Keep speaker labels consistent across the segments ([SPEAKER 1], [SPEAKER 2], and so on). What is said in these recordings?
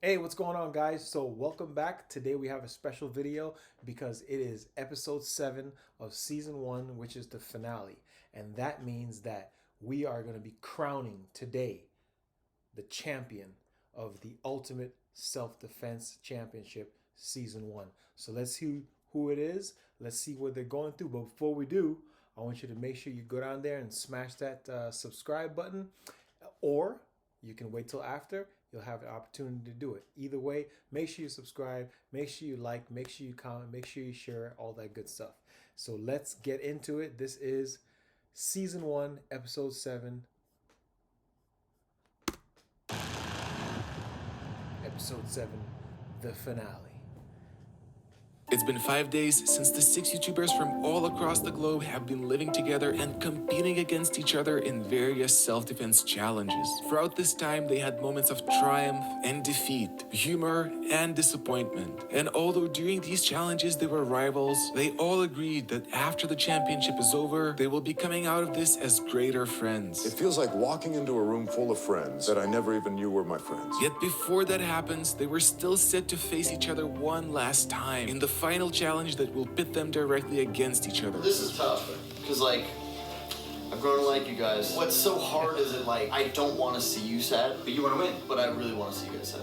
[SPEAKER 1] Hey, what's going on, guys? So welcome back. Today we have a special video because it is episode 7 of season 1, which is the finale. And that means that we are going to be crowning today the champion of the Ultimate Self-Defense Championship season 1. So let's see who it is. Let's see what they're going through. But before we do, I want you to make sure you go down there and smash that subscribe button, or you can wait till after. You'll have an opportunity to do it. Either way, make sure you subscribe, make sure you like, make sure you comment, make sure you share, all that good stuff. So let's get into it. This is season 1, episode 7. Episode 7, the finale.
[SPEAKER 2] It's been 5 days since the 6 YouTubers from all across the globe have been living together and competing against each other in various self-defense challenges. Throughout this time, they had moments of triumph and defeat, humor and disappointment. And although during these challenges they were rivals, they all agreed that after the championship is over, they will be coming out of this as greater friends.
[SPEAKER 3] It feels like walking into a room full of friends that I never even knew were my friends.
[SPEAKER 2] Yet before that happens, they were still set to face each other one last time in the final challenge that will pit them directly against each other.
[SPEAKER 4] This is tough, because I've grown to like you guys. What's so hard is that I don't want to see you sad, but you want to win. But I really want to see you guys sad.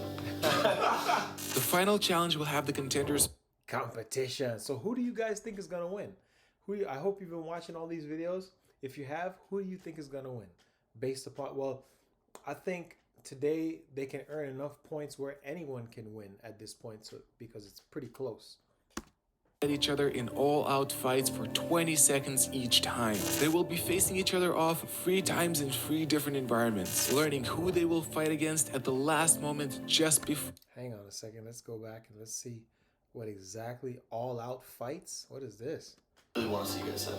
[SPEAKER 2] The final challenge will have the contenders
[SPEAKER 1] Competition. So who do you guys think is gonna win? I hope you've been watching all these videos. If you have, who do you think is gonna win? Based upon, well, I think today they can earn enough points where anyone can win at this point, so because it's pretty close.
[SPEAKER 2] at each other in all-out fights for 20 seconds each time. They will be facing each other off 3 times in 3 different environments, learning who they will fight against at the last moment just before.
[SPEAKER 1] Hang on a second. Let's go back and let's see what exactly all-out fights. What is this?
[SPEAKER 4] I really want to see you guys sad.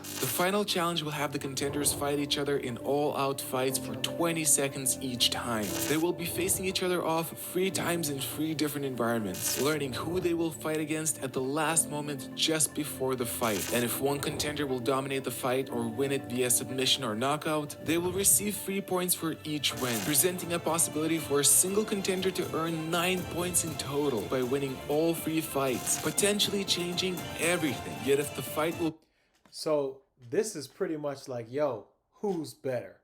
[SPEAKER 2] The final challenge will have the contenders fight each other in all-out fights for 20 seconds each time. They will be facing each other off 3 times in 3 different environments, learning who they will fight against at the last moment just before the fight. And if one contender will dominate the fight or win it via submission or knockout, they will receive 3 points for each win, presenting a possibility for a single contender to earn 9 points in total by winning all 3 fights, potentially changing everything. Yet if the fight will...
[SPEAKER 1] So this is pretty much like, yo, who's better?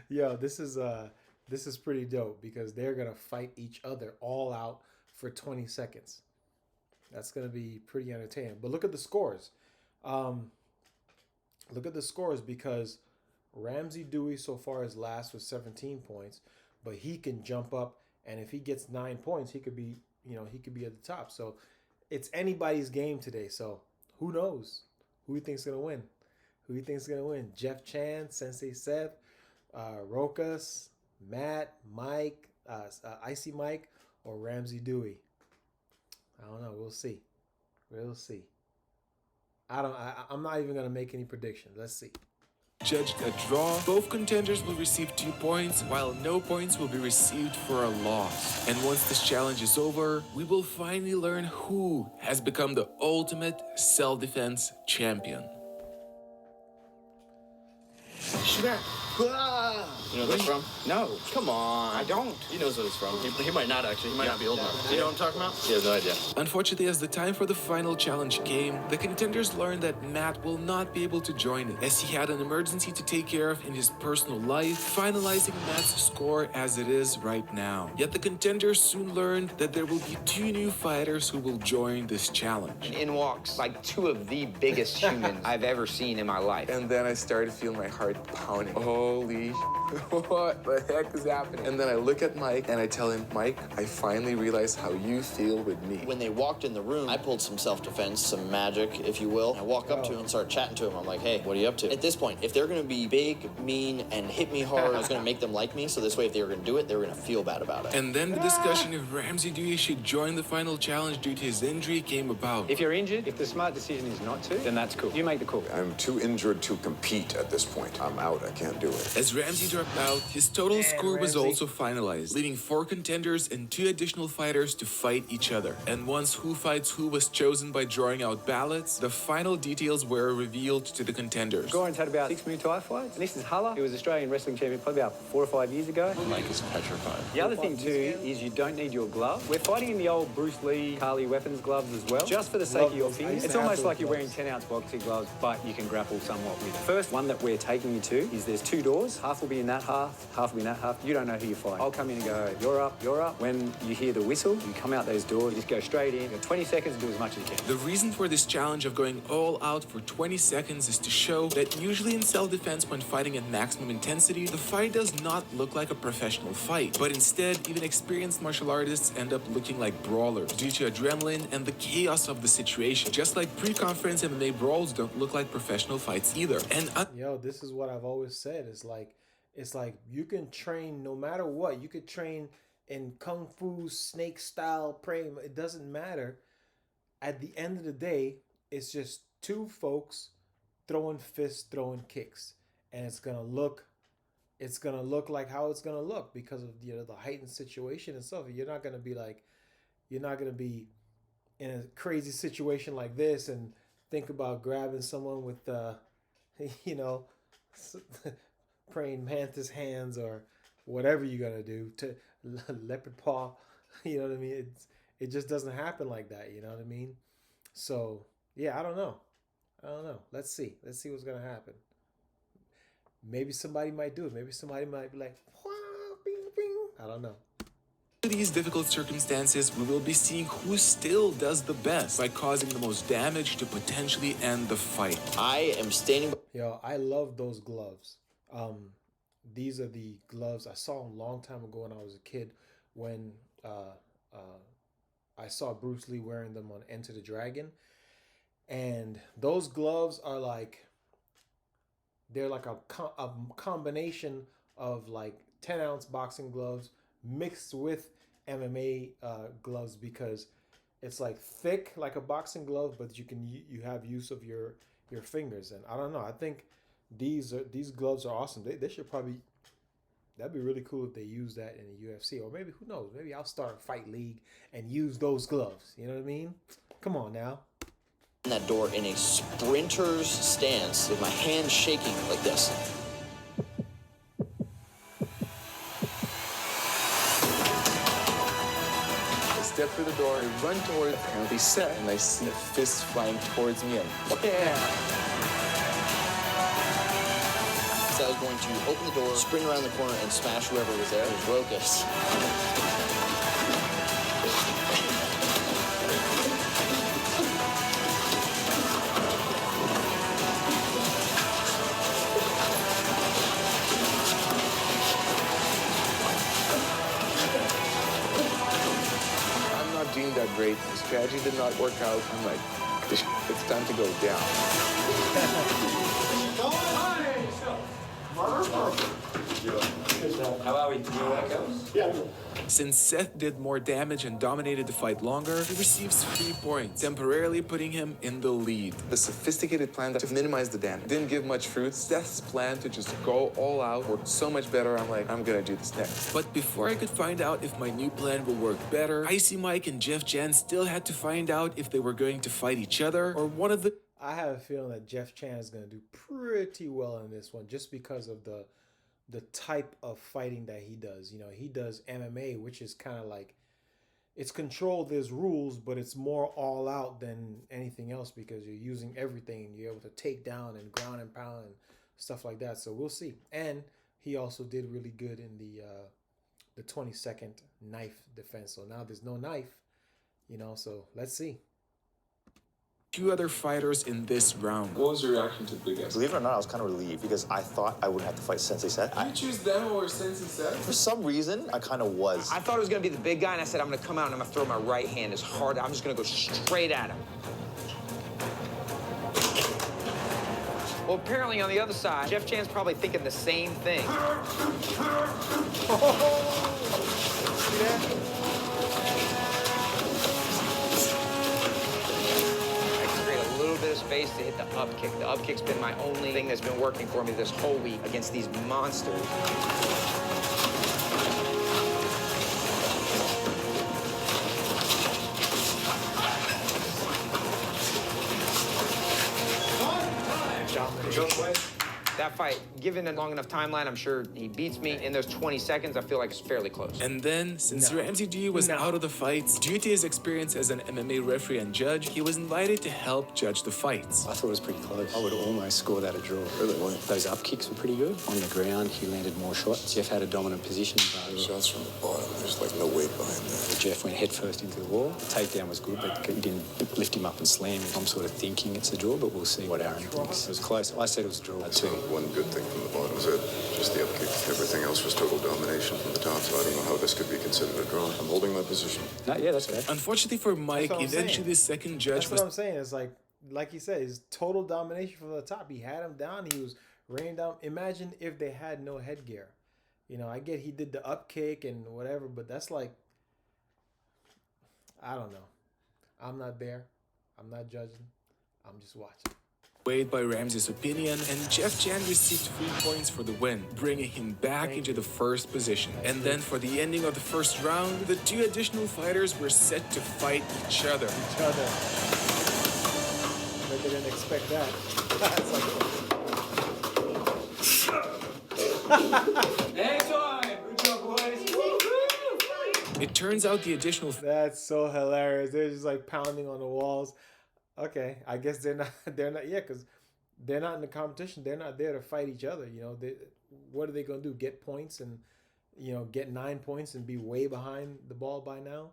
[SPEAKER 1] Yo, this is pretty dope because they're gonna fight each other all out for 20 seconds. That's gonna be pretty entertaining. But look at the scores. Look at the scores, because Ramsey Dewey so far is last with 17 points, but he can jump up, and if he gets 9 points, he could be, he could be at the top. So it's anybody's game today. So who knows? Who do you think's gonna win? Who do you think's gonna win? Jeff Chan, Sensei Seth, Rokas, Matt, Mike, Icy Mike, or Ramsey Dewey? I don't know. We'll see. We'll see. I'm not even gonna make any predictions. Let's see.
[SPEAKER 2] Judged a draw, both contenders will receive 2 points, while no points will be received for a loss. And once this challenge is over, we will finally learn who has become the ultimate self-defense champion.
[SPEAKER 5] You know what that's from? No. Come on. I don't. He knows what it's from. He might not, actually. He might not be old enough. Do you know what I'm talking about? He has no idea.
[SPEAKER 2] Unfortunately, as the time for the final challenge came, the contenders learned that Matt will not be able to join it, as he had an emergency to take care of in his personal life, finalizing Matt's score as it is right now. Yet the contenders soon learned that there will be 2 new fighters who will join this challenge.
[SPEAKER 6] In walks like 2 of the biggest humans I've ever seen in my life.
[SPEAKER 7] And then I started feeling my heart pounding. Holy what the heck is happening? And then I look at Mike and I tell him, Mike, I finally realized how you feel with me.
[SPEAKER 4] When they walked in the room, I pulled some self-defense, some magic, if you will. I walk up to him and start chatting to him. I'm like, hey, what are you up to? At this point, if they're going to be big, mean, and hit me hard, I was going to make them like me. So this way, if they were going to do it, they were going to feel bad about it.
[SPEAKER 2] And then the discussion if Ramsey Dewey should join the final challenge due to his injury came about.
[SPEAKER 8] If you're injured, if the smart decision is not to, then that's cool. You make the call.
[SPEAKER 3] I'm too injured to compete at this point. I'm out. I can't do it.
[SPEAKER 2] As Ramsey dropped Now, his total
[SPEAKER 1] Man,
[SPEAKER 2] score was
[SPEAKER 1] Ramsey.
[SPEAKER 2] also finalized, leaving 4 contenders and 2 additional fighters to fight each other. And once Who Fights Who was chosen by drawing out ballots, the final details were revealed to the contenders.
[SPEAKER 8] Goran's had about 6 Muay Thai fights. And this is Hala. He was Australian wrestling champion probably about 4 or 5 years ago.
[SPEAKER 5] Mike is petrified.
[SPEAKER 8] The other thing too is you don't need your glove. We're fighting in the old Bruce Lee, Kali weapons gloves as well, just for the sake of your fingers. It's almost like you're wearing 10-ounce boxing gloves, but you can grapple somewhat with it. First one that we're taking you to is there's 2 doors. Half will be in that half will be in that half. You don't know who you fight. I'll come in and go, you're up, you're up. When you hear the whistle, you come out those doors, you just go straight in. You got 20 seconds to do as much as you can.
[SPEAKER 2] The reason for this challenge of going all out for 20 seconds is to show that usually in self-defense when fighting at maximum intensity, the fight does not look like a professional fight, but instead, even experienced martial artists end up looking like brawlers due to adrenaline and the chaos of the situation. Just like pre-conference MMA brawls don't look like professional fights either. And
[SPEAKER 1] Yo, this is what I've always said. It's like you can train no matter what. You could train in kung fu, snake style, praying. It doesn't matter. At the end of the day, it's just 2 folks throwing fists, throwing kicks, and it's gonna look like how it's gonna look because of the heightened situation and stuff. You're not gonna be in a crazy situation like this and think about grabbing someone with praying mantis hands or whatever you're gonna do to leopard paw. You know what I mean? It just doesn't happen like that. You know what I mean? So yeah, I don't know. Let's see what's gonna happen. Maybe somebody might do it. Maybe somebody might be like, "Wah, bing, bing." I don't know.
[SPEAKER 2] under these difficult circumstances, we will be seeing who still does the best by causing the most damage to potentially end the fight.
[SPEAKER 4] I am standing.
[SPEAKER 1] Yo, I love those gloves. These are the gloves I saw a long time ago when I was a kid, when I saw Bruce Lee wearing them on Enter the Dragon. And those gloves are like, they're like a combination of like 10-ounce boxing gloves mixed with MMA gloves, because it's like thick like a boxing glove, but you have use of your fingers. And I don't know, I think these gloves are awesome. They should probably, that'd be really cool if they use that in the UFC, or maybe, who knows, maybe I'll start a fight league and use those gloves. You know what I mean? Come on now.
[SPEAKER 4] That door in a sprinter's stance with my hands shaking like this.
[SPEAKER 7] I step through the door, I run towards the penalty set, and I see a fist flying towards me, and yeah!
[SPEAKER 4] So I was going to open the door, sprint around the corner, and smash whoever was there. It was Rokas.
[SPEAKER 7] Doing that great. The strategy did not work out. I'm like, it's time to go down.
[SPEAKER 8] How are we? You know how that goes? Yeah.
[SPEAKER 2] Since Seth did more damage and dominated the fight longer, he receives 3 points, temporarily putting him in the lead.
[SPEAKER 7] The sophisticated plan to minimize the damage didn't give much fruit. Seth's plan to just go all out worked so much better. I'm like, I'm gonna do this next.
[SPEAKER 2] But before I could find out if my new plan will work better, Icy Mike and Jeff Jan still had to find out if they were going to fight each other or one of the...
[SPEAKER 1] I have a feeling that Jeff Chan is going to do pretty well in this one, just because of the type of fighting that he does. You know, he does MMA, which is kind of like, it's controlled, there's rules, but it's more all out than anything else, because you're using everything and you're able to take down and ground and pound and stuff like that. So we'll see. And he also did really good in the 20-second knife defense. So now there's no knife, you know, so let's see.
[SPEAKER 2] 2 other fighters in this round.
[SPEAKER 7] What was your reaction to the big guys?
[SPEAKER 4] Believe it or not, I was kind of relieved because I thought I wouldn't have to fight Sensei Seth.
[SPEAKER 7] Did you choose them over Sensei Seth?
[SPEAKER 4] For some reason, I kind of was.
[SPEAKER 6] I thought it was going to be the big guy, and I said, I'm going to come out and I'm going to throw my right hand as hard. I'm just going to go straight at him. Well, apparently on the other side, Jeff Chan's probably thinking the same thing. Space to hit the up kick. The up kick's been my only thing that's been working for me this whole week against these monsters. That fight, given a long enough timeline, I'm sure he beats me. In those 20 seconds, I feel like it's fairly close.
[SPEAKER 2] And then, since Ramsey G was out of the fights, due to his experience as an MMA referee and judge, he was invited to help judge the fights.
[SPEAKER 8] I thought it was pretty close. I would almost score that a draw.
[SPEAKER 3] Really? Why?
[SPEAKER 8] Those up kicks were pretty good. On the ground, he landed more shots. Jeff had a dominant position. But
[SPEAKER 3] Shots from the bottom. There's like no weight behind that.
[SPEAKER 8] Jeff went headfirst into the wall. The takedown was good, but he didn't lift him up and slam him. I'm sort of thinking it's a draw, but we'll see what Aaron thinks. It was close. I said it was a draw.
[SPEAKER 3] So one good thing from the bottom was it. Just the upkick. Everything else was total domination from the top. So I don't know how this could be considered a draw. I'm holding my position.
[SPEAKER 8] No, yeah, that's fair.
[SPEAKER 2] Unfortunately for Mike,
[SPEAKER 1] what I'm
[SPEAKER 2] eventually
[SPEAKER 1] saying.
[SPEAKER 2] the second judge
[SPEAKER 1] That's
[SPEAKER 2] was
[SPEAKER 1] what I'm saying. It's like he said, it's total domination from the top. He had him down. He was raining down. Imagine if they had no headgear. You know, I get he did the up kick and whatever, but that's like, I don't know. I'm not there. I'm not judging. I'm just watching.
[SPEAKER 2] weighed by Ramsey's opinion, and Jeff Chan received 3 points for the win, bringing him back into the first position. And then for the ending of the first round, the 2 additional fighters were set to fight each other.
[SPEAKER 1] But they didn't expect that. It's like,
[SPEAKER 2] It turns out the additional
[SPEAKER 1] that's so hilarious. They're just like pounding on the walls. Okay, I guess they're not, yeah, because they're not in the competition. They're not there to fight each other. You know, what are they going to do? Get points and, you know, get 9 points and be way behind the ball by now?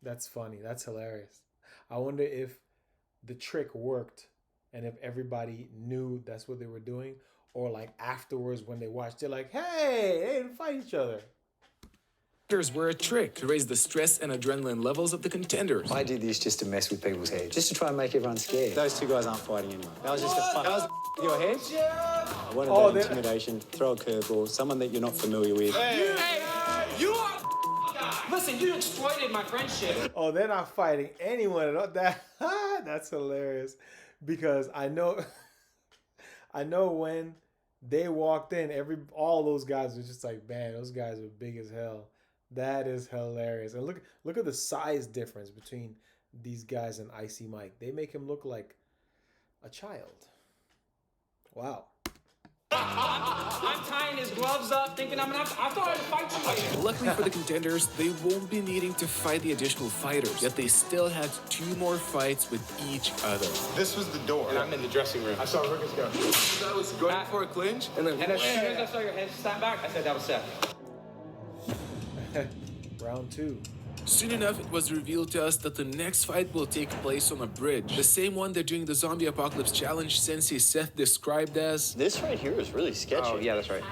[SPEAKER 1] That's funny. That's hilarious. I wonder if the trick worked and if everybody knew that's what they were doing, or like afterwards when they watched, they're like, hey, they didn't fight each other.
[SPEAKER 2] were a trick to raise the stress and adrenaline levels of the contenders.
[SPEAKER 8] I did this just to mess with people's heads, just to try and make everyone scared. Those 2 guys aren't fighting anyone. That was just a fun. That was your head. I wanted that intimidation, throw a curveball, someone that you're not familiar with.
[SPEAKER 6] Hey, you are listen, you exploited my friendship.
[SPEAKER 1] Oh, they're not fighting anyone at all. That's hilarious, because I know when they walked in, all those guys were just like, man, those guys are big as hell. That is hilarious. And look at the size difference between these guys and Icy Mike. They make him look like a child. Wow.
[SPEAKER 6] I'm tying his gloves up, thinking I thought I'd fight you later.
[SPEAKER 2] Luckily for the contenders, they won't be needing to fight the additional fighters, yet they still had 2 more fights with each other.
[SPEAKER 5] This was the door, and I'm in the dressing room. I saw Rickus go.
[SPEAKER 7] I was going for a clinch, and then
[SPEAKER 6] And as soon as I saw your head snap back, I said that was Seth.
[SPEAKER 1] Round 2.
[SPEAKER 2] Soon enough, it was revealed to us that the next fight will take place on a bridge. The same one that during the Zombie Apocalypse Challenge, Sensei Seth described as...
[SPEAKER 4] This right here is really sketchy.
[SPEAKER 6] Oh, yeah, that's right.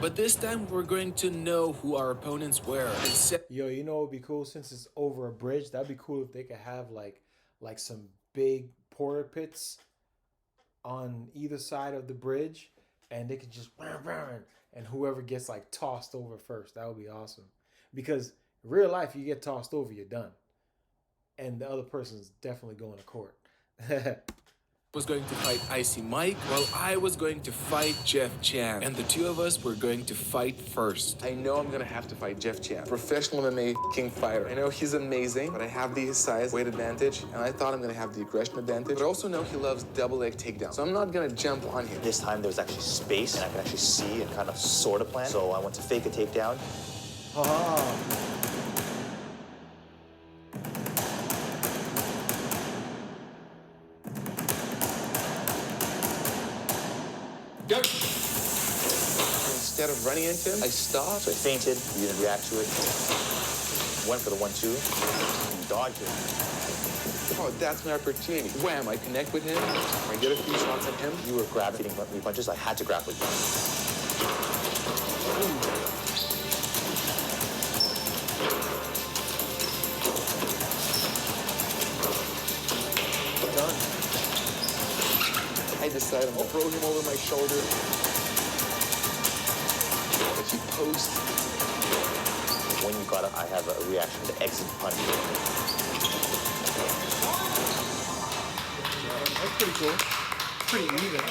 [SPEAKER 2] But this time, we're going to know who our opponents were. And Seth
[SPEAKER 1] Yo, you know what would be cool? Since it's over a bridge, that'd be cool if they could have like some big porta pits on either side of the bridge, and they could just and whoever gets like tossed over first, that would be awesome. Because in real life, you get tossed over, you're done. And the other person's definitely going to court.
[SPEAKER 2] was going to fight Icy Mike, while I was going to fight Jeff Chan. And the 2 of us were going to fight first.
[SPEAKER 7] I know I'm gonna have to fight Jeff Chan, professional MMA king fighter. I know he's amazing, but I have the size, weight advantage, and I thought I'm gonna have the aggression advantage. But I also know he loves double leg takedowns, so I'm not gonna jump on him.
[SPEAKER 9] This time there was actually space, and I could actually see and kind of sort of plan. So I went to fake a takedown.
[SPEAKER 7] Instead of running into him, I stopped.
[SPEAKER 9] So I feinted, you didn't react to it. Went for the 1-2, and dodged it.
[SPEAKER 7] Oh, that's my opportunity. Wham, I connect with him. I get a few shots at him.
[SPEAKER 9] You were grabbing me punches, I had to grapple you.
[SPEAKER 7] I decided I'm gonna throw him over my shoulder. If he posts,
[SPEAKER 9] When you got up, I have a reaction to exit punch.
[SPEAKER 1] That's pretty cool. pretty even.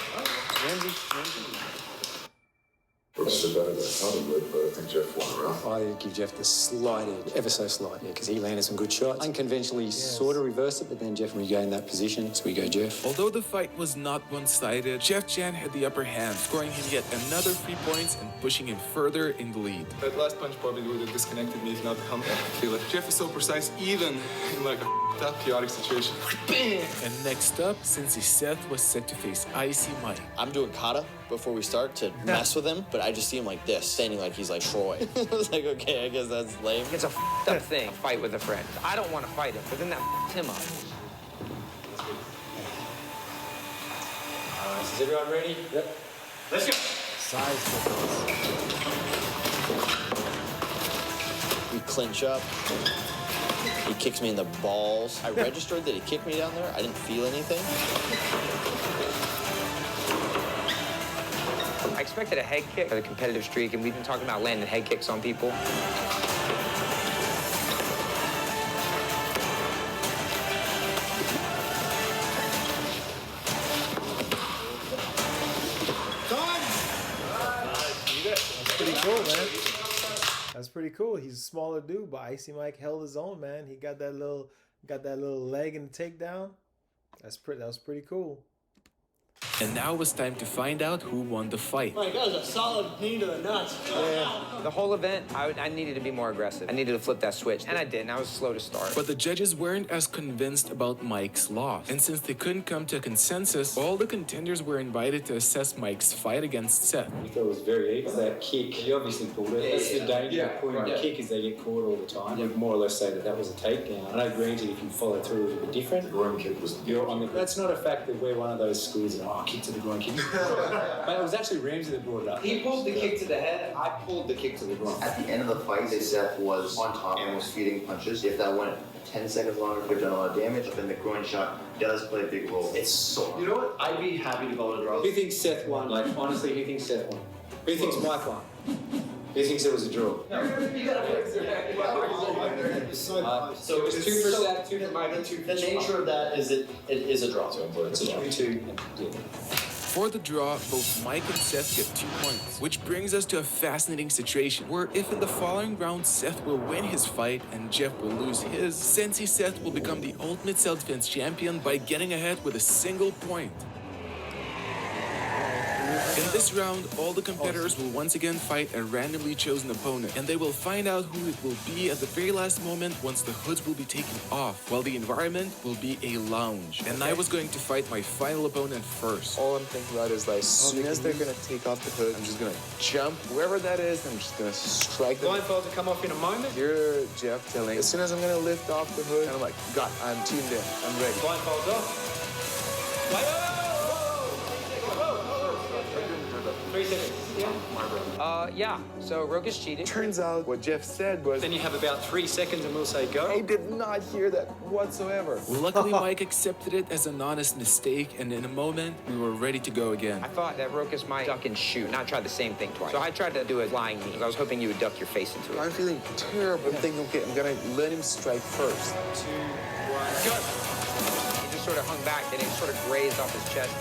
[SPEAKER 3] Brooks did better than I thought he would, but I think Jeff won around.
[SPEAKER 8] I give Jeff the slight edge, ever so slight, because he landed some good shots. Unconventionally, sort of reversed it, but then Jeff regained that position, so we go Jeff.
[SPEAKER 2] Although the fight was not one-sided, Jeff Chan had the upper hand, scoring him yet another 3 points and pushing him further in the lead.
[SPEAKER 7] That last punch probably would have disconnected me if not the helmet. I feel it. Jeff is so precise, even in like a tough, chaotic situation. Bam!
[SPEAKER 2] And next up, Sensei Seth was set to face Icy Mike.
[SPEAKER 4] I'm doing kata before we start to mess with him, but I just see him like this, standing like he's like Troy. I was like, okay, I guess that's lame.
[SPEAKER 6] It's a f***ed up thing, fight with a friend. I don't want to fight him, but then that f***ed him up.
[SPEAKER 8] Is everyone ready? Yep. Let's go.
[SPEAKER 1] Size difference.
[SPEAKER 4] We clinch up. He kicks me in the balls. I registered that he kicked me down there. I didn't feel anything.
[SPEAKER 6] I expected a head kick for the competitive streak, and we've been talking about landing head kicks on people.
[SPEAKER 1] That's pretty cool, man. That's pretty cool. He's a smaller dude, but Icy Mike held his own, man. He got that little leg in the takedown. That was pretty cool.
[SPEAKER 2] And now it was time to find out who won the fight.
[SPEAKER 5] Mike, that was a solid knee to the nuts.
[SPEAKER 6] Yeah. The whole event, I needed to be more aggressive. I needed to flip that switch, and I did, and I was slow to start.
[SPEAKER 2] But the judges weren't as convinced about Mike's loss. And since they couldn't come to a consensus, all the contenders were invited to assess Mike's fight against Seth.
[SPEAKER 8] I thought it was very even. That kick, he obviously pulled it. That's the danger of pulling the kick is they get caught all the time. You more or less say that was a takedown. I know granted if you follow through it would be different.
[SPEAKER 3] The groin kick was...
[SPEAKER 8] That's not a fact that we're one of those schools that, kick to the groin, kick. But it was actually Ramsey that brought it up.
[SPEAKER 5] He pulled the kick to the head. I pulled the kick to the groin.
[SPEAKER 10] At the end of the fight, Seth was on top and was feeding punches. If that went 10 seconds longer, it could have done a lot of damage. But then the groin shot does play a big role. It's so...
[SPEAKER 5] You know what? I'd be happy to go to draw.
[SPEAKER 8] Who thinks Seth won? Like, honestly, who thinks Seth won? Who thinks Mike won? Who thinks it was a draw?
[SPEAKER 5] So it was 2 for Seth, 2 for Mike, 2 for the nature of that is it is a draw.
[SPEAKER 8] It's a 2-2.
[SPEAKER 2] For the draw, both Mike and Seth get 2 points, which brings us to a fascinating situation where if in the following round Seth will win his fight and Jeff will lose his, Sensei Seth will become the ultimate self-defense champion by getting ahead with a single point. In this round, all the competitors will once again fight a randomly chosen opponent, and they will find out who it will be at the very last moment once the hoods will be taken off, while the environment will be a lounge. And I was going to fight my final opponent first.
[SPEAKER 7] All I'm thinking about is like, as soon as they're gonna take off the hood, I'm just gonna jump wherever that is. I'm just gonna strike them.
[SPEAKER 5] Blindfolds will come off in a moment.
[SPEAKER 7] You're Jeff telling. As soon as I'm gonna lift off the hood, and I'm like, God, I'm tuned in. I'm ready.
[SPEAKER 5] Blindfolds off. 3 seconds.
[SPEAKER 6] Yeah, so Rokas cheated.
[SPEAKER 7] Turns out what Jeff said was,
[SPEAKER 5] Then you have about 3 seconds and we'll say go.
[SPEAKER 7] I did not hear that whatsoever.
[SPEAKER 2] Luckily, Mike accepted it as an honest mistake, and in a moment, we were ready to go again.
[SPEAKER 6] I thought that Rokas might duck and shoot, and I tried the same thing twice. So I tried to do a flying knee, because I was hoping you would duck your face into it.
[SPEAKER 7] I'm feeling terrible. I'm thinking, okay, I'm gonna let him strike first.
[SPEAKER 5] 2, 1, go.
[SPEAKER 6] He just sort of hung back, and it sort of grazed off his chest.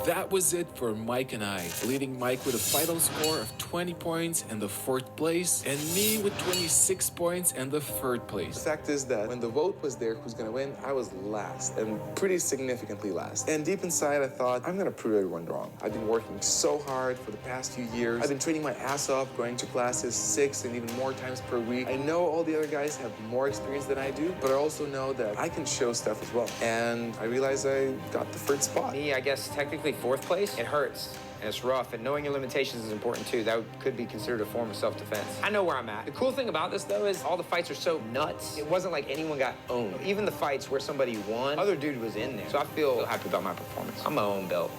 [SPEAKER 2] That was it for Mike and I, leading Mike with a final score of 20 points and the 4th place, and me with 26 points and the 3rd
[SPEAKER 7] The
[SPEAKER 2] place.
[SPEAKER 7] fact is that when the vote was there, who's gonna win, I was last, and pretty significantly last. And deep inside, I thought, I'm gonna prove everyone wrong. I've been working so hard for the past few years. I've been training my ass off, going to classes 6 and even more times per week. I know all the other guys have more experience than I do, but I also know that I can show stuff as well. And I realized I got the 3rd spot.
[SPEAKER 6] Me, I guess, technically 4th place. It hurts, and it's rough, and knowing your limitations is important, too. That could be considered a form of self-defense. I know where I'm at. The cool thing about this, though, is all the fights are so nuts. It wasn't like anyone got owned. Even the fights where somebody won, other dude was in there. So I feel happy about my performance. I'm my own belt.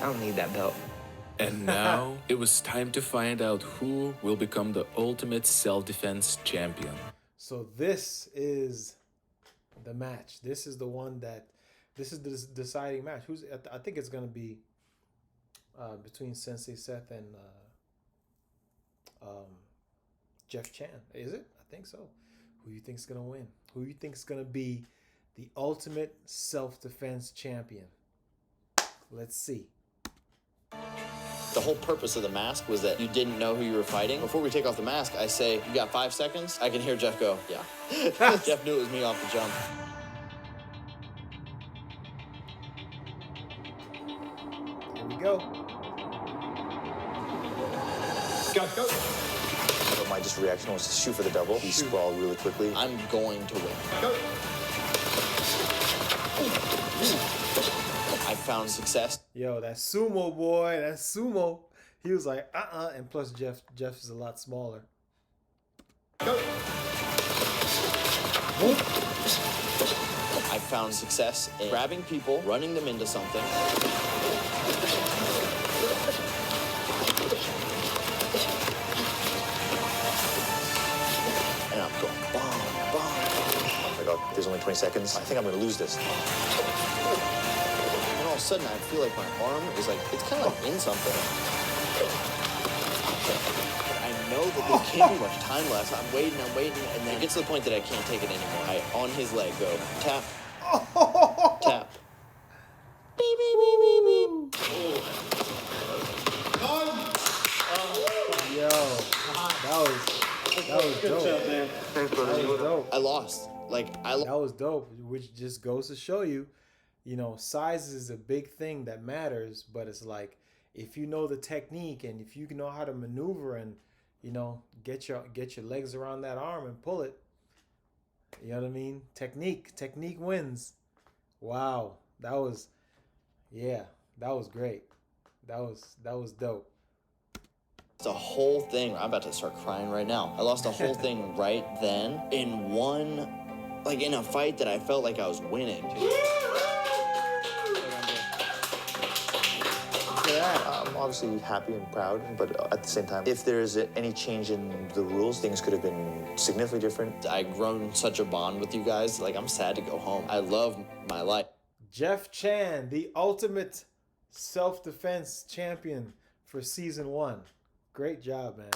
[SPEAKER 6] I don't need that belt.
[SPEAKER 2] And now it was time to find out who will become the ultimate self-defense champion.
[SPEAKER 1] So this is the match. This is the one that, this is the deciding match. I think it's gonna be between Sensei Seth and Jeff Chan. Is it? I think so. Who you think's gonna win? Who you think's gonna be the ultimate self-defense champion? Let's see.
[SPEAKER 4] The whole purpose of the mask was that you didn't know who you were fighting. Before we take off the mask, I say, you got 5 seconds? I can hear Jeff go, yeah. Jeff knew it was me off the jump.
[SPEAKER 1] Here we go.
[SPEAKER 9] Go. So my just reaction was to shoot for the double. He sprawled really quickly.
[SPEAKER 4] I'm going to win.
[SPEAKER 9] Go.
[SPEAKER 4] I found success.
[SPEAKER 1] Yo, that sumo boy, that sumo. He was like, and plus Jeff is a lot smaller.
[SPEAKER 9] Go.
[SPEAKER 4] I found success in grabbing people, running them into something. And I'm going bomb.
[SPEAKER 9] Oh my God, there's only 20 seconds. I think I'm gonna lose this.
[SPEAKER 4] And all of a sudden, I feel like my arm is like, it's kind of like in something. I know that there can't be much time left. I'm waiting, and then it gets to the point that I can't take it anymore. I, on his leg, go tap, tap. Beep, beep, beep, beep, beep.
[SPEAKER 1] Yo, that was dope. That was dope.
[SPEAKER 4] I lost.
[SPEAKER 1] That was dope, which just goes to show you, size is a big thing that matters, but it's like, if you know the technique and if you know how to maneuver and, get your legs around that arm and pull it, you know what I mean? Technique wins. Wow. That was great. That was dope.
[SPEAKER 4] The whole thing, I'm about to start crying right now. I lost the whole thing right then in in a fight that I felt like I was winning.
[SPEAKER 9] I'm obviously happy and proud, but at the same time, if there's any change in the rules, things could have been significantly different.
[SPEAKER 4] I've grown such a bond with you guys. Like, I'm sad to go home. I love my life.
[SPEAKER 1] Jeff Chan, the ultimate self-defense champion for season 1. Great job, man.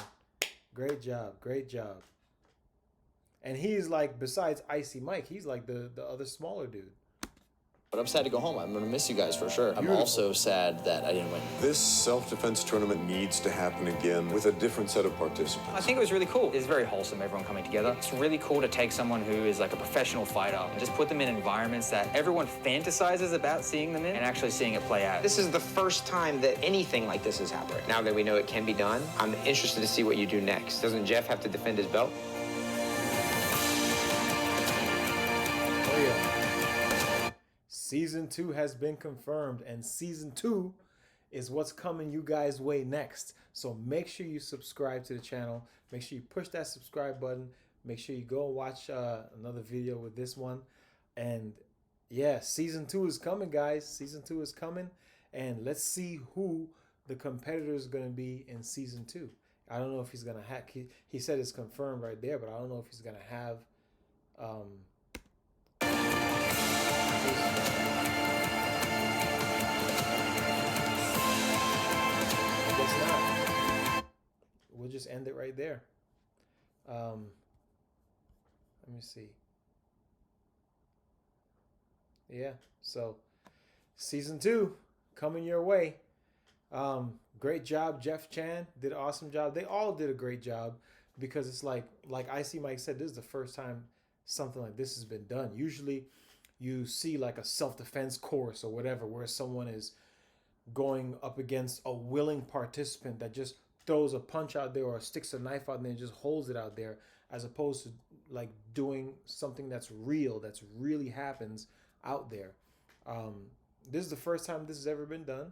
[SPEAKER 1] Great job. And he's like, besides Icy Mike, he's like the other smaller dude.
[SPEAKER 4] But I'm sad to go home. I'm going to miss you guys for sure. I'm also sad that I didn't win.
[SPEAKER 3] This self-defense tournament needs to happen again with a different set of participants.
[SPEAKER 6] I think it was really cool. It's very wholesome, everyone coming together. It's really cool to take someone who is like a professional fighter and just put them in environments that everyone fantasizes about seeing them in and actually seeing it play out.
[SPEAKER 11] This is the first time that anything like this has happened. Now that we know it can be done, I'm interested to see what you do next. Doesn't Jeff have to defend his belt?
[SPEAKER 1] Oh, yeah. Season 2 has been confirmed, and Season 2 is what's coming you guys' way next. So make sure you subscribe to the channel. Make sure you push that subscribe button. Make sure you go and watch another video with this one. And yeah, Season 2 is coming, guys. Season 2 is coming. And let's see who the competitor is going to be in Season 2. I don't know if he's going to have... He said it's confirmed right there, but I don't know if he's going to have... Guess not. We'll just end it right there. Let me see. Yeah, so Season 2 coming your way. Great job, Jeff Chan did an awesome job. They all did a great job, because it's like Icy Mike said, this is the first time something like this has been done. Usually you see like a self-defense course or whatever, where someone is going up against a willing participant that just throws a punch out there or sticks a knife out there and just holds it out there, as opposed to like doing something that's real, that's really happens out there. This is the first time this has ever been done,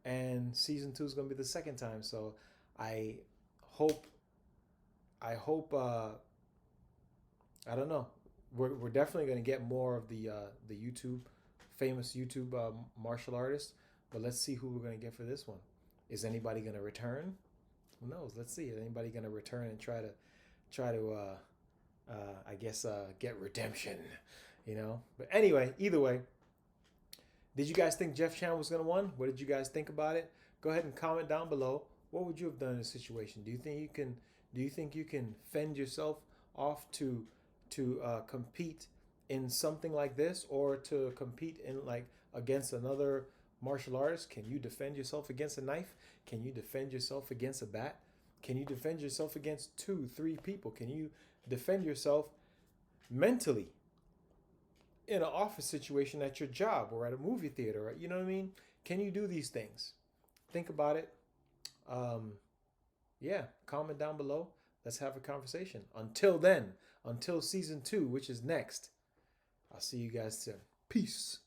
[SPEAKER 1] and Season 2 is going to be the second time. So I hope I don't know. We're definitely going to get more of the famous YouTube martial artists. But let's see who we're going to get for this one. Is anybody going to return? Who knows? Let's see. Is anybody going to return and try to I guess get redemption, you know? But anyway, either way, did you guys think Jeff Chan was going to win? What did you guys think about it? Go ahead and comment down below. What would you have done in this situation? Do you think you can fend yourself off to compete in something like this, or to compete in like against another martial artist? Can you defend yourself against a knife? Can you defend yourself against a bat? Can you defend yourself against 2, 3 people? Can you defend yourself mentally in an office situation at your job or at a movie theater? Right? You know what I mean? Can you do these things? Think about it. Yeah, comment down below. Let's have a conversation. Until then, until season 2, which is next, I'll see you guys soon. Peace.